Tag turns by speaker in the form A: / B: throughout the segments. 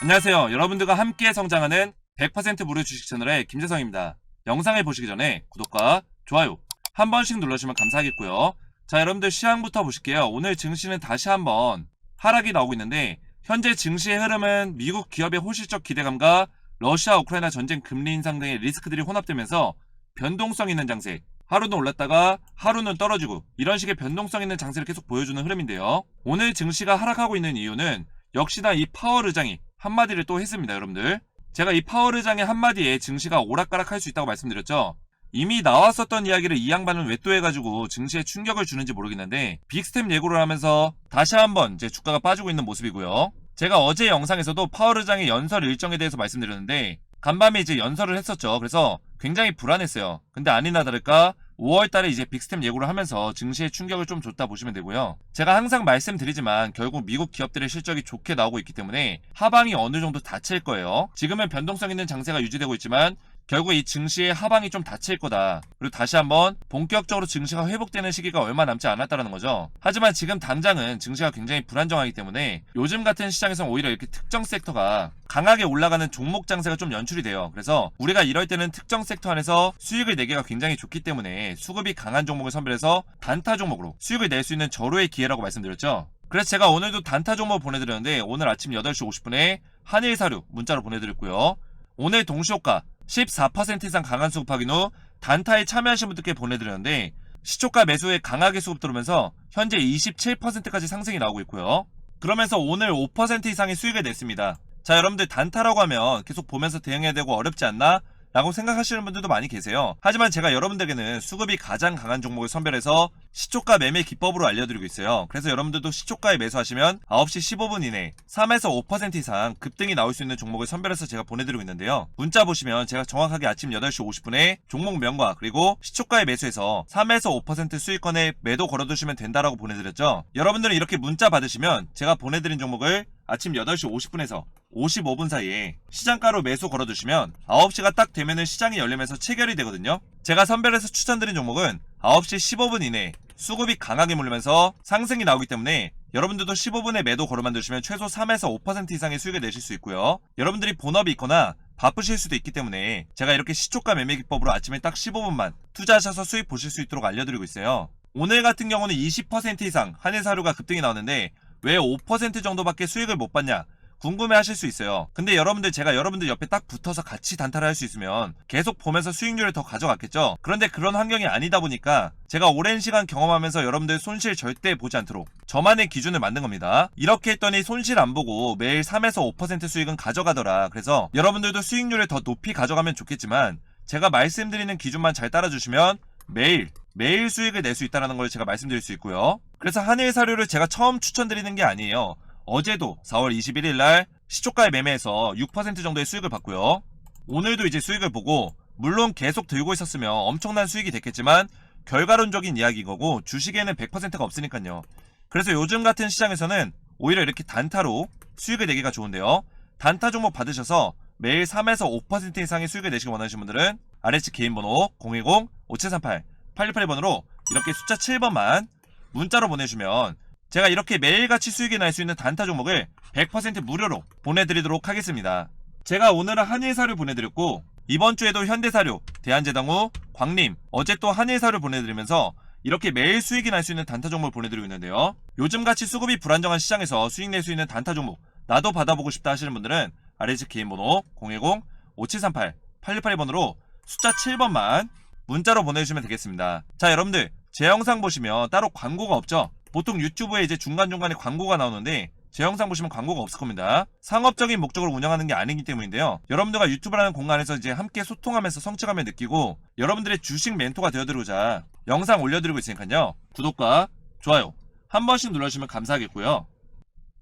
A: 안녕하세요. 여러분들과 함께 성장하는 100% 무료 주식 채널의 김재성입니다. 영상을 보시기 전에 구독과 좋아요 한 번씩 눌러주시면 감사하겠고요. 자, 여러분들 시황부터 보실게요. 오늘 증시는 다시 한번 하락이 나오고 있는데 현재 증시의 흐름은 미국 기업의 호실적 기대감과 러시아 우크라이나 전쟁 금리 인상 등의 리스크들이 혼합되면서 변동성 있는 장세, 하루는 올랐다가 하루는 떨어지고 이런 식의 변동성 있는 장세를 계속 보여주는 흐름인데요. 오늘 증시가 하락하고 있는 이유는 역시나 이 파월 의장이 한마디를 또 했습니다. 여러분들, 제가 이 파월 의장의 한마디에 증시가 오락가락할 수 있다고 말씀드렸죠. 이미 나왔었던 이야기를 이 양반은 왜 또 해가지고 증시에 충격을 주는지 모르겠는데 빅스텝 예고를 하면서 다시 한번 이제 주가가 빠지고 있는 모습이고요. 제가 어제 영상에서도 파월 의장의 연설 일정에 대해서 말씀드렸는데 간밤에 이제 연설을 했었죠. 그래서 굉장히 불안했어요. 근데 아니나 다를까 5월달에 이제 빅스텝 예고를 하면서 증시에 충격을 좀 줬다 보시면 되고요. 제가 항상 말씀드리지만 결국 미국 기업들의 실적이 좋게 나오고 있기 때문에 하방이 어느 정도 닫힐 거예요. 지금은 변동성 있는 장세가 유지되고 있지만 결국 이 증시의 하방이 좀 닫힐 거다. 그리고 다시 한번 본격적으로 증시가 회복되는 시기가 얼마 남지 않았다는 거죠. 하지만 지금 당장은 증시가 굉장히 불안정하기 때문에 요즘 같은 시장에서는 오히려 이렇게 특정 섹터가 강하게 올라가는 종목 장세가 좀 연출이 돼요. 그래서 우리가 이럴 때는 특정 섹터 안에서 수익을 내기가 굉장히 좋기 때문에 수급이 강한 종목을 선별해서 단타 종목으로 수익을 낼 수 있는 절호의 기회라고 말씀드렸죠. 그래서 제가 오늘도 단타 종목 보내드렸는데 오늘 아침 8시 50분에 한일사료 문자로 보내드렸고요. 오늘 동시효과 14% 이상 강한 수급 확인 후 단타에 참여하신 분들께 보내드렸는데 시초가 매수에 강하게 수급 들어오면서 현재 27%까지 상승이 나오고 있고요. 그러면서 오늘 5% 이상의 수익을 냈습니다. 자, 여러분들 단타라고 하면 계속 보면서 대응해야 되고 어렵지 않나? 라고 생각하시는 분들도 많이 계세요. 하지만 제가 여러분들에게는 수급이 가장 강한 종목을 선별해서 시초가 매매 기법으로 알려드리고 있어요. 그래서 여러분들도 시초가에 매수하시면 9시 15분 이내 3에서 5% 이상 급등이 나올 수 있는 종목을 선별해서 제가 보내드리고 있는데요. 문자 보시면 제가 정확하게 아침 8시 50분에 종목명과 그리고 시초가에 매수해서 3에서 5% 수익권에 매도 걸어두시면 된다라고 보내드렸죠. 여러분들은 이렇게 문자 받으시면 제가 보내드린 종목을 아침 8시 50분에서 55분 사이에 시장가로 매수 걸어두시면 9시가 딱 되면은 시장이 열리면서 체결이 되거든요. 제가 선별해서 추천드린 종목은 9시 15분 이내에 수급이 강하게 몰리면서 상승이 나오기 때문에 여러분들도 15분에 매도 걸어만 두시면 최소 3에서 5% 이상의 수익을 내실 수 있고요. 여러분들이 본업이 있거나 바쁘실 수도 있기 때문에 제가 이렇게 시초가 매매 기법으로 아침에 딱 15분만 투자하셔서 수익 보실 수 있도록 알려드리고 있어요. 오늘 같은 경우는 20% 이상 한일사료가 급등이 나오는데 왜 5% 정도밖에 수익을 못 받냐 궁금해 하실 수 있어요. 근데 여러분들, 제가 여러분들 옆에 딱 붙어서 같이 단타를 할 수 있으면 계속 보면서 수익률을 더 가져갔겠죠. 그런데 그런 환경이 아니다 보니까 제가 오랜 시간 경험하면서 여러분들 손실 절대 보지 않도록 저만의 기준을 만든 겁니다. 이렇게 했더니 손실 안 보고 매일 3에서 5% 수익은 가져가더라. 그래서 여러분들도 수익률을 더 높이 가져가면 좋겠지만 제가 말씀드리는 기준만 잘 따라주시면 매일 수익을 낼 수 있다는 걸 제가 말씀드릴 수 있고요. 그래서 한일사료를 제가 처음 추천드리는 게 아니에요. 어제도 4월 21일 날 시초가에 매매해서 6% 정도의 수익을 봤고요. 오늘도 이제 수익을 보고 물론 계속 들고 있었으면 엄청난 수익이 됐겠지만 결과론적인 이야기인 거고 주식에는 100%가 없으니까요. 그래서 요즘 같은 시장에서는 오히려 이렇게 단타로 수익을 내기가 좋은데요. 단타 종목 받으셔서 매일 3에서 5% 이상의 수익을 내시기 원하시는 분들은 아래측 개인번호 010-5738-868번으로 이렇게 숫자 7번만 문자로 보내주면 제가 이렇게 매일같이 수익이 날 수 있는 단타 종목을 100% 무료로 보내드리도록 하겠습니다. 제가 오늘은 한일사료 보내드렸고 이번 주에도 현대사료, 대한제당우, 광림, 어제 또 한일사료 보내드리면서 이렇게 매일 수익이 날 수 있는 단타 종목을 보내드리고 있는데요. 요즘같이 수급이 불안정한 시장에서 수익 낼 수 있는 단타 종목 나도 받아보고 싶다 하시는 분들은 아래측 개인번호 010-5738-868번으로 숫자 7번만 문자로 보내주시면 되겠습니다. 자, 여러분들 제 영상 보시면 따로 광고가 없죠? 보통 유튜브에 이제 중간중간에 광고가 나오는데 제 영상 보시면 광고가 없을 겁니다. 상업적인 목적으로 운영하는 게 아니기 때문인데요. 여러분들과 유튜브라는 공간에서 이제 함께 소통하면서 성취감을 느끼고 여러분들의 주식 멘토가 되어드리고자 영상 올려드리고 있으니까요. 구독과 좋아요 한 번씩 눌러주시면 감사하겠고요.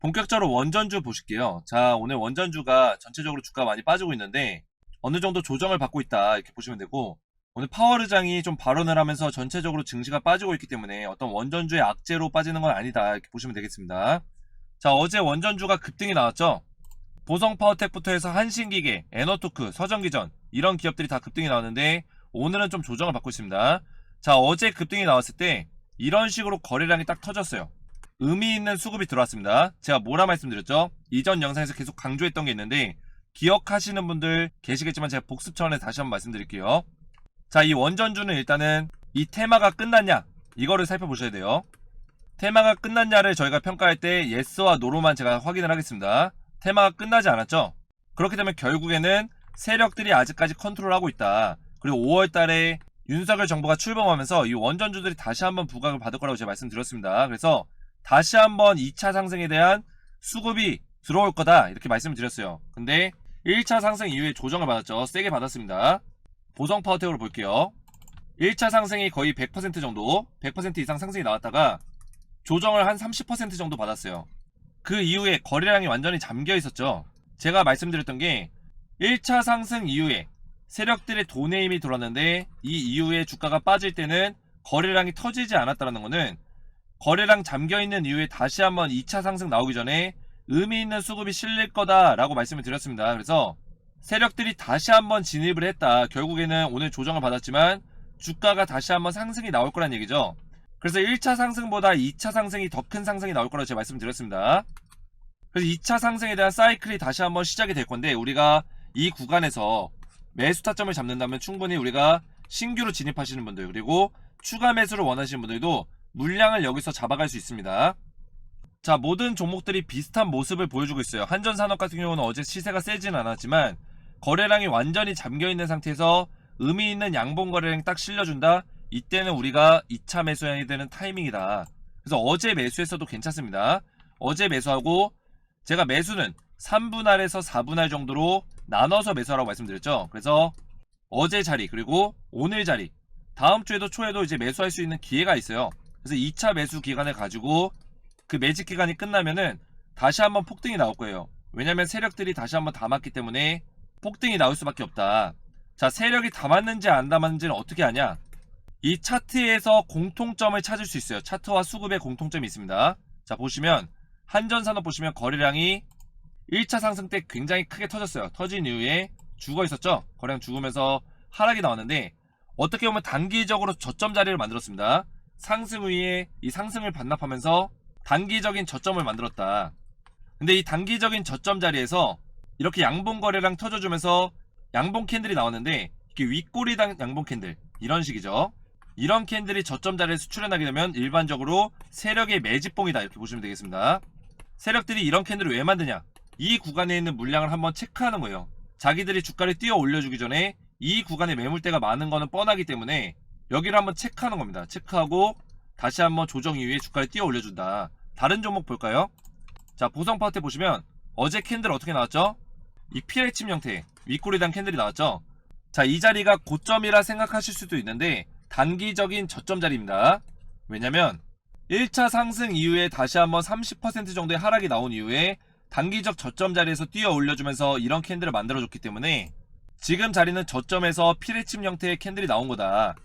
A: 본격적으로 원전주 보실게요. 자, 오늘 원전주가 전체적으로 주가가 많이 빠지고 있는데 어느 정도 조정을 받고 있다 이렇게 보시면 되고 오늘 파월 의장이 좀 발언을 하면서 전체적으로 증시가 빠지고 있기 때문에 어떤 원전주의 악재로 빠지는 건 아니다 이렇게 보시면 되겠습니다. 자, 어제 원전주가 급등이 나왔죠. 보성파워텍부터 해서 한신기계, 에너토크, 서전기전 이런 기업들이 다 급등이 나왔는데 오늘은 좀 조정을 받고 있습니다. 자, 어제 급등이 나왔을 때 이런 식으로 거래량이 딱 터졌어요. 의미 있는 수급이 들어왔습니다. 제가 뭐라 말씀드렸죠? 이전 영상에서 계속 강조했던 게 있는데 기억하시는 분들 계시겠지만 제가 복습 차원에서 다시 한번 말씀드릴게요. 자, 이 원전주는 일단은 이 테마가 끝났냐 이거를 살펴보셔야 돼요. 테마가 끝났냐를 저희가 평가할 때 yes와 no로만 제가 확인을 하겠습니다. 테마가 끝나지 않았죠? 그렇게 되면 결국에는 세력들이 아직까지 컨트롤하고 있다. 그리고 5월달에 윤석열 정부가 출범하면서 이 원전주들이 다시 한번 부각을 받을 거라고 제가 말씀드렸습니다. 그래서 다시 한번 2차 상승에 대한 수급이 들어올 거다 이렇게 말씀을 드렸어요. 근데 1차 상승 이후에 조정을 받았죠. 세게 받았습니다. 보성 파워텍으로 볼게요. 1차 상승이 거의 100% 정도 100% 이상 상승이 나왔다가 조정을 한 30% 정도 받았어요. 그 이후에 거래량이 완전히 잠겨 있었죠. 제가 말씀드렸던 게 1차 상승 이후에 세력들의 돈의 힘이 들어왔는데 이 이후에 주가가 빠질 때는 거래량이 터지지 않았다는 거는 거래량 잠겨있는 이후에 다시 한번 2차 상승 나오기 전에 의미 있는 수급이 실릴 거다라고 말씀을 드렸습니다. 그래서 세력들이 다시 한번 진입을 했다. 결국에는 오늘 조정을 받았지만 주가가 다시 한번 상승이 나올 거란 얘기죠. 그래서 1차 상승보다 2차 상승이 더 큰 상승이 나올 거라고 제가 말씀드렸습니다. 그래서 2차 상승에 대한 사이클이 다시 한번 시작이 될 건데 우리가 이 구간에서 매수 타점을 잡는다면 충분히 우리가 신규로 진입하시는 분들 그리고 추가 매수를 원하시는 분들도 물량을 여기서 잡아갈 수 있습니다. 자, 모든 종목들이 비슷한 모습을 보여주고 있어요. 한전산업 같은 경우는 어제 시세가 세지는 않았지만 거래량이 완전히 잠겨있는 상태에서 의미 있는 양봉 거래량이 딱 실려준다. 이때는 우리가 2차 매수해야 되는 타이밍이다. 그래서 어제 매수했어도 괜찮습니다. 어제 매수하고 제가 매수는 3분할에서 4분할 정도로 나눠서 매수하라고 말씀드렸죠. 그래서 어제 자리 그리고 오늘 자리 다음 주에도 초에도 이제 매수할 수 있는 기회가 있어요. 그래서 2차 매수 기간을 가지고 그 매직 기간이 끝나면은 다시 한번 폭등이 나올 거예요. 왜냐면 세력들이 다시 한번 담았기 때문에 폭등이 나올 수밖에 없다. 자, 세력이 담았는지 안 담았는지는 어떻게 아냐? 이 차트에서 공통점을 찾을 수 있어요. 차트와 수급의 공통점이 있습니다. 자, 보시면 한전산업 보시면 거래량이 1차 상승 때 굉장히 크게 터졌어요. 터진 이후에 죽어 있었죠. 거래량 죽으면서 하락이 나왔는데 어떻게 보면 단기적으로 저점 자리를 만들었습니다. 상승 후에 이 상승을 반납하면서 단기적인 저점을 만들었다. 근데 이 단기적인 저점 자리에서 이렇게 양봉 거래량 터져주면서 양봉 캔들이 나왔는데 이게 윗꼬리당 양봉 캔들 이런 식이죠. 이런 캔들이 저점 자리에 수출해나게 되면 일반적으로 세력의 매집봉이다 이렇게 보시면 되겠습니다. 세력들이 이런 캔들을 왜 만드냐? 이 구간에 있는 물량을 한번 체크하는 거예요. 자기들이 주가를 띄워 올려주기 전에 이 구간에 매물대가 많은 거는 뻔하기 때문에 여기를 한번 체크하는 겁니다. 체크하고 다시 한번 조정 이후에 주가를 띄워 올려준다. 다른 종목 볼까요? 자, 보성 파워텍 보시면 어제 캔들 어떻게 나왔죠? 이 피레침 형태 윗꼬리당 캔들이 나왔죠. 자, 이 자리가 고점이라 생각하실 수도 있는데 단기적인 저점 자리입니다. 왜냐면 1차 상승 이후에 다시 한번 30% 정도의 하락이 나온 이후에 단기적 저점 자리에서 뛰어 올려주면서 이런 캔들을 만들어줬기 때문에 지금 자리는 저점에서 피레침 형태의 캔들이 나온 거다.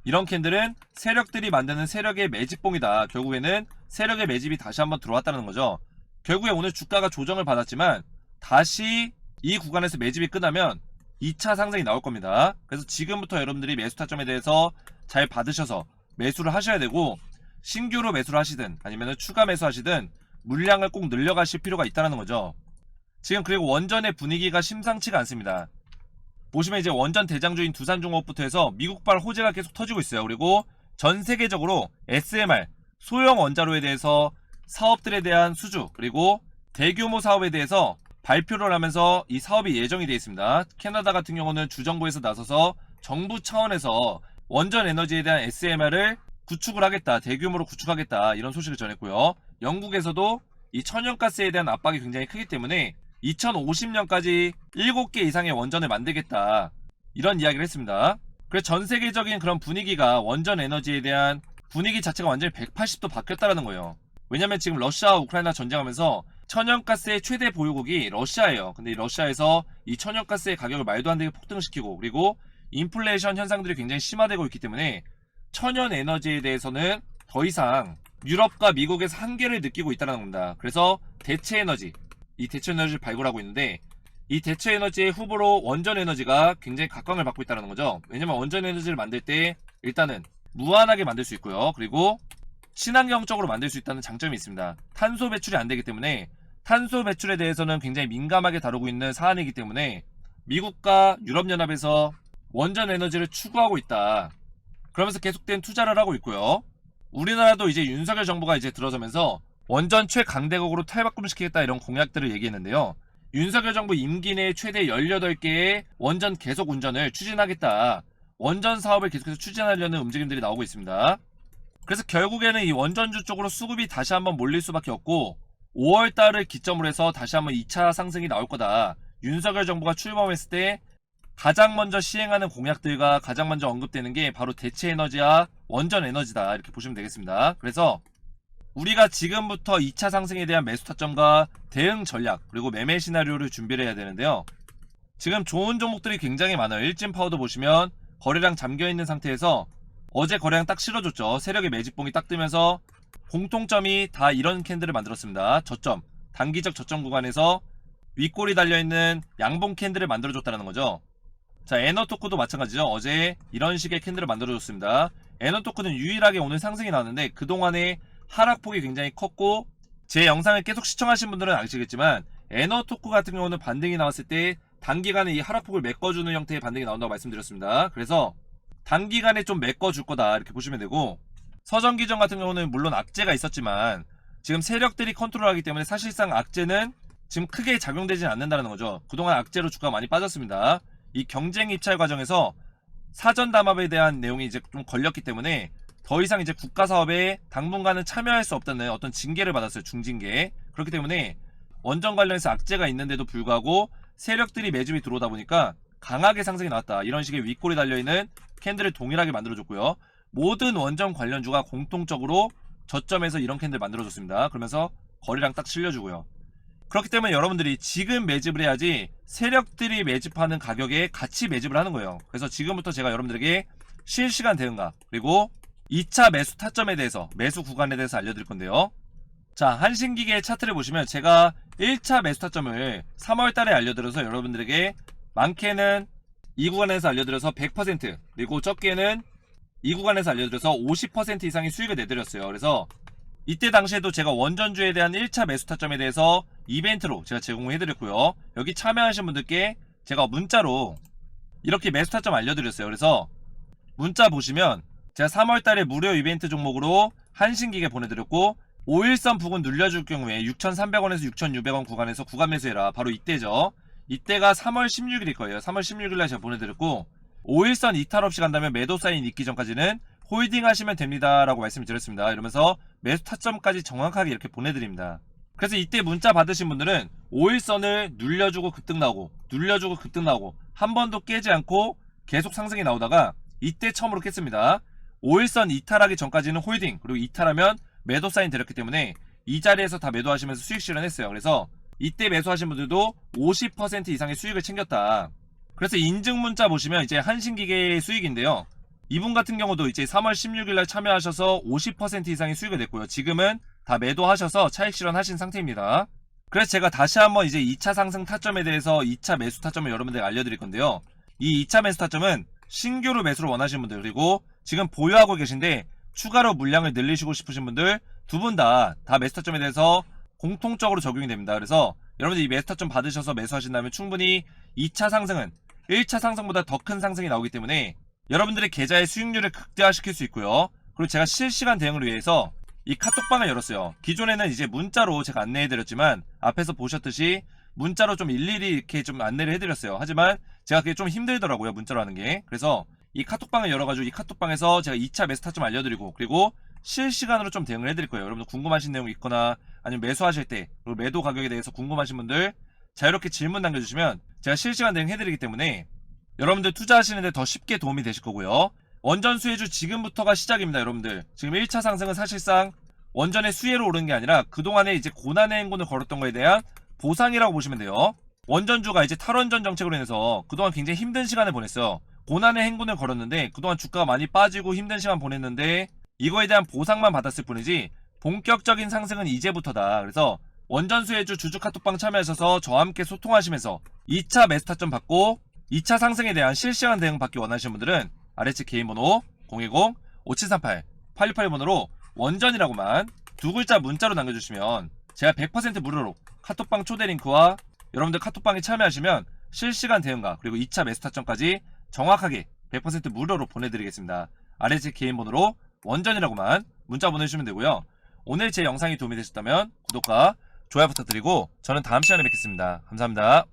A: 이런 캔들은 세력들이 만드는 세력의 매집봉이다. 결국에는 세력의 매집이 다시 한번 들어왔다는 거죠. 결국에 오늘 주가가 조정을 받았지만 다시 이 구간에서 매집이 끝나면 2차 상승이 나올 겁니다. 그래서 지금부터 여러분들이 매수 타점에 대해서 잘 받으셔서 매수를 하셔야 되고 신규로 매수를 하시든 아니면 추가 매수하시든 물량을 꼭 늘려가실 필요가 있다는 거죠. 지금 그리고 원전의 분위기가 심상치가 않습니다. 보시면 이제 원전 대장주인 두산중공업부터 해서 미국발 호재가 계속 터지고 있어요. 그리고 전 세계적으로 SMR 소형 원자로에 대해서 사업들에 대한 수주 그리고 대규모 사업에 대해서 발표를 하면서 이 사업이 예정이 되어 있습니다. 캐나다 같은 경우는 주정부에서 나서서 정부 차원에서 원전 에너지에 대한 SMR을 구축을 하겠다. 대규모로 구축하겠다. 이런 소식을 전했고요. 영국에서도 이 천연가스에 대한 압박이 굉장히 크기 때문에 2050년까지 7개 이상의 원전을 만들겠다. 이런 이야기를 했습니다. 그래서 전 세계적인 그런 분위기가 원전 에너지에 대한 분위기 자체가 완전히 180도 바뀌었다는 거예요. 왜냐면 지금 러시아와 우크라이나 전쟁하면서 천연가스의 최대 보유국이 러시아예요. 근데 이 러시아에서 이 천연가스의 가격을 말도 안 되게 폭등시키고 그리고 인플레이션 현상들이 굉장히 심화되고 있기 때문에 천연 에너지에 대해서는 더 이상 유럽과 미국에서 한계를 느끼고 있다는 겁니다. 그래서 대체 에너지, 이 대체 에너지를 발굴하고 있는데 이 대체 에너지의 후보로 원전 에너지가 굉장히 각광을 받고 있다는 거죠. 왜냐면 원전 에너지를 만들 때 일단은 무한하게 만들 수 있고요. 그리고 친환경적으로 만들 수 있다는 장점이 있습니다. 탄소 배출이 안 되기 때문에 탄소 배출에 대해서는 굉장히 민감하게 다루고 있는 사안이기 때문에 미국과 유럽연합에서 원전 에너지를 추구하고 있다. 그러면서 계속된 투자를 하고 있고요. 우리나라도 이제 윤석열 정부가 이제 들어서면서 원전 최강대국으로 탈바꿈시키겠다 이런 공약들을 얘기했는데요. 윤석열 정부 임기 내 최대 18개의 원전 계속 운전을 추진하겠다. 원전 사업을 계속해서 추진하려는 움직임들이 나오고 있습니다. 그래서 결국에는 이 원전주 쪽으로 수급이 다시 한번 몰릴 수밖에 없고 5월달을 기점으로 해서 다시 한번 2차 상승이 나올 거다. 윤석열 정부가 출범했을 때 가장 먼저 시행하는 공약들과 가장 먼저 언급되는 게 바로 대체 에너지와 원전 에너지다. 이렇게 보시면 되겠습니다. 그래서 우리가 지금부터 2차 상승에 대한 매수 타점과 대응 전략 그리고 매매 시나리오를 준비를 해야 되는데요. 지금 좋은 종목들이 굉장히 많아요. 일진 파워도 보시면 거래량 잠겨있는 상태에서 어제 거래량 딱 실어줬죠. 세력의 매집봉이 딱 뜨면서 공통점이 다 이런 캔들을 만들었습니다. 저점, 단기적 저점 구간에서 윗골이 달려있는 양봉 캔들을 만들어줬다는 거죠. 자, 에너토크도 마찬가지죠. 어제 이런 식의 캔들을 만들어줬습니다. 에너토크는 유일하게 오늘 상승이 나왔는데 그동안에 하락폭이 굉장히 컸고 제 영상을 계속 시청하신 분들은 아시겠지만 에너토크 같은 경우는 반등이 나왔을 때 단기간에 이 하락폭을 메꿔주는 형태의 반등이 나온다고 말씀드렸습니다. 그래서 단기간에 좀 메꿔줄 거다 이렇게 보시면 되고 서전기전 같은 경우는 물론 악재가 있었지만 지금 세력들이 컨트롤하기 때문에 사실상 악재는 지금 크게 작용되지는 않는다는 거죠. 그동안 악재로 주가가 많이 빠졌습니다. 이 경쟁 입찰 과정에서 사전 담합에 대한 내용이 이제 좀 걸렸기 때문에 더 이상 이제 국가 사업에 당분간은 참여할 수 없다는 어떤 징계를 받았어요. 중징계. 그렇기 때문에 원전 관련해서 악재가 있는데도 불구하고 세력들이 매집이 들어오다 보니까 강하게 상승이 나왔다. 이런 식의 윗골이 달려있는 캔들을 동일하게 만들어줬고요. 모든 원전 관련주가 공통적으로 저점에서 이런 캔들 만들어줬습니다. 그러면서 거래량 딱 실려주고요. 그렇기 때문에 여러분들이 지금 매집을 해야지 세력들이 매집하는 가격에 같이 매집을 하는 거예요. 그래서 지금부터 제가 여러분들에게 실시간 대응각 그리고 2차 매수 타점에 대해서 매수 구간에 대해서 알려드릴 건데요. 자, 한신기계 차트를 보시면 제가 1차 매수 타점을 3월달에 알려드려서 여러분들에게 많게는 이 구간에서 알려드려서 100% 그리고 적게는 이 구간에서 알려드려서 50% 이상의 수익을 내드렸어요. 그래서 이때 당시에도 제가 원전주에 대한 1차 매수 타점에 대해서 이벤트로 제가 제공을 해드렸고요. 여기 참여하신 분들께 제가 문자로 이렇게 매수 타점 알려드렸어요. 그래서 문자 보시면 제가 3월달에 무료 이벤트 종목으로 한신기계 보내드렸고 5일선 부근 눌려줄 경우에 6,300원에서 6,600원 구간에서 구간 매수해라. 바로 이때죠. 이때가 3월 16일일 거예요. 3월 16일날 제가 보내드렸고 5일선 이탈 없이 간다면 매도 사인 있기 전까지는 홀딩 하시면 됩니다 라고 말씀을 드렸습니다. 이러면서 매수 타점까지 정확하게 이렇게 보내드립니다. 그래서 이때 문자 받으신 분들은 5일선을 눌려주고 급등 나오고 눌려주고 급등 나오고 한 번도 깨지 않고 계속 상승이 나오다가 이때 처음으로 깼습니다. 5일선 이탈하기 전까지는 홀딩 그리고 이탈하면 매도 사인 드렸기 때문에 이 자리에서 다 매도하시면서 수익 실현했어요. 그래서 이때 매수하신 분들도 50% 이상의 수익을 챙겼다. 그래서 인증 문자 보시면 이제 한신기계의 수익인데요. 이분 같은 경우도 이제 3월 16일날 참여하셔서 50% 이상의 수익을 냈고요. 지금은 다 매도하셔서 차익 실현하신 상태입니다. 그래서 제가 다시 한번 이제 2차 상승 타점에 대해서 2차 매수 타점을 여러분들에게 알려드릴 건데요. 이 2차 매수 타점은 신규로 매수를 원하시는 분들 그리고 지금 보유하고 계신데 추가로 물량을 늘리시고 싶으신 분들 두 분 다 매수 타점에 대해서 공통적으로 적용이 됩니다. 그래서 여러분들 이 매수 타점 받으셔서 매수하신다면 충분히 2차 상승은 1차 상승보다 더 큰 상승이 나오기 때문에 여러분들의 계좌의 수익률을 극대화시킬 수 있고요. 그리고 제가 실시간 대응을 위해서 이 카톡방을 열었어요. 기존에는 이제 문자로 제가 안내해드렸지만 앞에서 보셨듯이 문자로 좀 일일이 이렇게 좀 안내를 해드렸어요. 하지만 제가 그게 좀 힘들더라고요. 문자로 하는 게. 그래서 이 카톡방을 열어가지고 이 카톡방에서 제가 2차 매수 타점 알려드리고 그리고 실시간으로 좀 대응을 해드릴 거예요. 여러분들 궁금하신 내용이 있거나 아니면 매수하실 때 그리고 매도 가격에 대해서 궁금하신 분들 자유롭게 질문 남겨주시면 제가 실시간 대응 해드리기 때문에 여러분들 투자하시는데 더 쉽게 도움이 되실 거고요. 원전 수혜주 지금부터가 시작입니다. 여러분들 지금 1차 상승은 사실상 원전의 수혜로 오르는 게 아니라 그동안에 이제 고난의 행군을 걸었던 거에 대한 보상이라고 보시면 돼요. 원전주가 이제 탈원전 정책으로 인해서 그동안 굉장히 힘든 시간을 보냈어요. 고난의 행군을 걸었는데 그동안 주가가 많이 빠지고 힘든 시간 보냈는데 이거에 대한 보상만 받았을 뿐이지 본격적인 상승은 이제부터다. 그래서 원전 수혜주 주주 카톡방 참여하셔서 저와 함께 소통하시면서 2차 매수 타점 받고 2차 상승에 대한 실시간 대응 받기 원하시는 분들은 아래측 개인 번호 010-5738-868번으로 원전이라고만 두 글자 문자로 남겨주시면 제가 100% 무료로 카톡방 초대 링크와 여러분들 카톡방에 참여하시면 실시간 대응과 그리고 2차 메스타점까지 정확하게 100% 무료로 보내드리겠습니다. 아래 제 개인 번호로 원전이라고만 문자 보내주시면 되고요. 오늘 제 영상이 도움이 되셨다면 구독과 좋아요 부탁드리고 저는 다음 시간에 뵙겠습니다. 감사합니다.